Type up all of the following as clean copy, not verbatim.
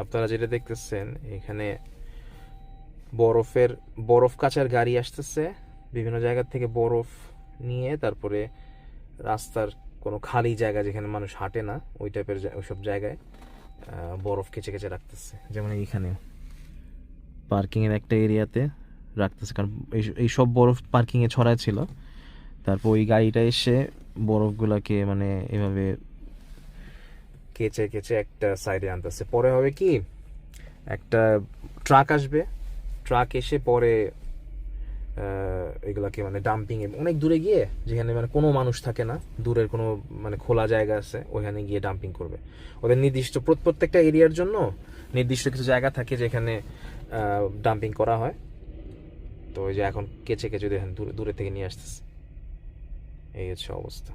আপনারা যেটা দেখতেছেন এখানে বরফ কাচার গাড়ি আসতেছে বিভিন্ন জায়গা থেকে বরফ নিয়ে, তারপরে রাস্তার কোনো খালি জায়গা যেখানে মানুষ হাঁটে না ওই টাইপের ওইসব জায়গায় বরফ কেচে কেচে রাখতেছে। যেমন এইখানে পার্কিংয়ের একটা এরিয়াতে রাখতেছে, কারণ এই সব বরফ পার্কিংয়ে ছড়ায় ছিল। তারপর ওই গাড়িটা এসে বরফগুলোকে মানে এভাবে কেচে কেচে একটা সাইডে আনতেছে। পরে হবে কি, একটা ট্রাক আসবে, ট্রাক এসে পরে এগুলাকে মানে ডাম্পিং এ অনেক দূরে গিয়ে, যেখানে মানে কোনো মানুষ থাকে না, দূরের কোনো মানে খোলা জায়গা আছে, ওইখানে গিয়ে ডাম্পিং করবে। ওদের নির্দিষ্ট প্রত্যেকটা এরিয়ার জন্য নির্দিষ্ট কিছু জায়গা থাকে যেখানে ডাম্পিং করা হয়। তো ওই যে এখন কেচে কেচে দেখেন দূরে থেকে নিয়ে আসতেছে। এই হচ্ছে অবস্থা।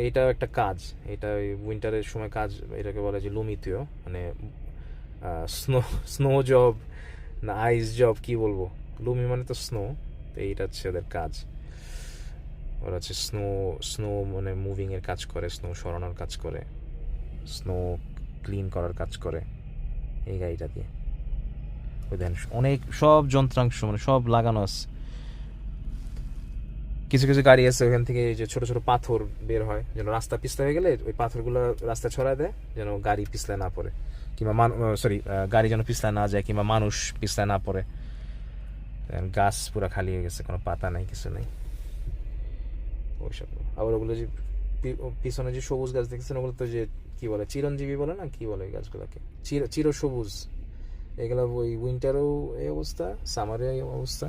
এইটাও একটা কাজ, এটা ওই উইন্টারের সময় কাজ, এটাকে বলে যে লুমিতীয়, মানে স্নো স্নো জব না আইস জব কি বলবো, লুমি মানে তো স্নো। তো এইটা হচ্ছে ওদের কাজ। ওরা হচ্ছে স্নো স্নো মানে মুভিং এর কাজ করে, স্নো সরানোর কাজ করে, স্নো ক্লিন করার কাজ করে এই গাড়িটা দিয়ে। ওই দেন অনেক সব যন্ত্রাংশ মানে সব লাগানো আছে। কিছু কিছু গাড়ি আছে ওখান থেকে যে ছোট ছোট পাথর বের হয়, যেন রাস্তা পিছলা হয়ে গেলে ওই পাথরগুলো রাস্তায় ছড়ায় দেয়, যেন গাড়ি পিছলায় না পড়ে, কিংবা সরি গাড়ি যেন পিছলায় না যায়, কিংবা মানুষ পিছলায় না পড়ে। গাছ পুরো খালি হয়ে গেছে, কোনো পাতা নাই, কিছু নেই ওইসব। আবার ওগুলো যে পিছনে যে সবুজ গাছ দেখছেন, ওগুলো তো যে কি বলে চিরঞ্জীবী বলে না, কি বলে ওই গাছগুলোকে, চির সবুজ। এগুলো ওই উইন্টারেও এই অবস্থা, সামারেও এই অবস্থা,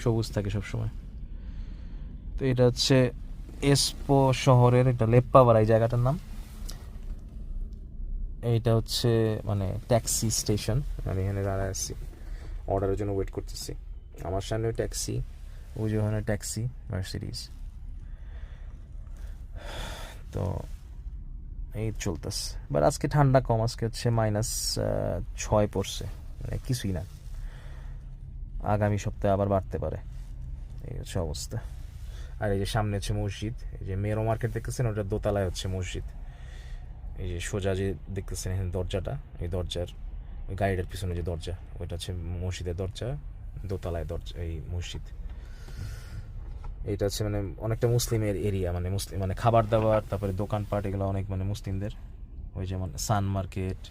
সবুজ থাকে সবসময়। তো এটা হচ্ছে এসপো শহরের একটা লেপ্পাবাড়া এই জায়গাটার নাম। এইটা হচ্ছে মানে ট্যাক্সি স্টেশন। আমি এখানে দাঁড়ায় আছি, অর্ডারের জন্য ওয়েট করতেছি। আমার সামনেও ট্যাক্সি, ওই যে ওখানে ট্যাক্সি মার্সিডিজ। তো এই চলতেছে। বাট আজকে ঠান্ডা কম, আজকে হচ্ছে -6 পড়ছে, মানে কিছুই না। আগামী সপ্তাহে আবার বাড়তে পারে, এই হচ্ছে অবস্থা। আর এই যে সামনে হচ্ছে মসজিদ, এই যে মেরো মার্কেট দেখতেছেন, ওটা দোতলায় হচ্ছে মসজিদ। এই যে সোজা যে দেখতেছেন এখানে দরজাটা, এই দরজার ওই গাড়িটার পিছনে যে দরজা, ওইটা হচ্ছে মসজিদের দরজা, দোতলায় দরজা এই মসজিদ। এইটা হচ্ছে মানে অনেকটা মুসলিমের এরিয়া, মানে মুসলিম মানে খাবার দাবার, তারপরে দোকানপাট, এগুলো অনেক মানে মুসলিমদের। ওই যেমন সান মার্কেট,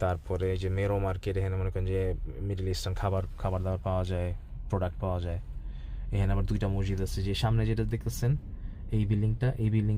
তারপরে এই যে মেরো মার্কেট, এখানে মনে করেন যে মিডল ইস্টার্ন খাবার দাবার পাওয়া যায়, প্রোডাক্ট পাওয়া যায়। এখানে আবার দুইটা মসজিদ আছে, যে সামনে যেটা দেখতেছেন এই বিল্ডিংটা, এই বিল্ডিং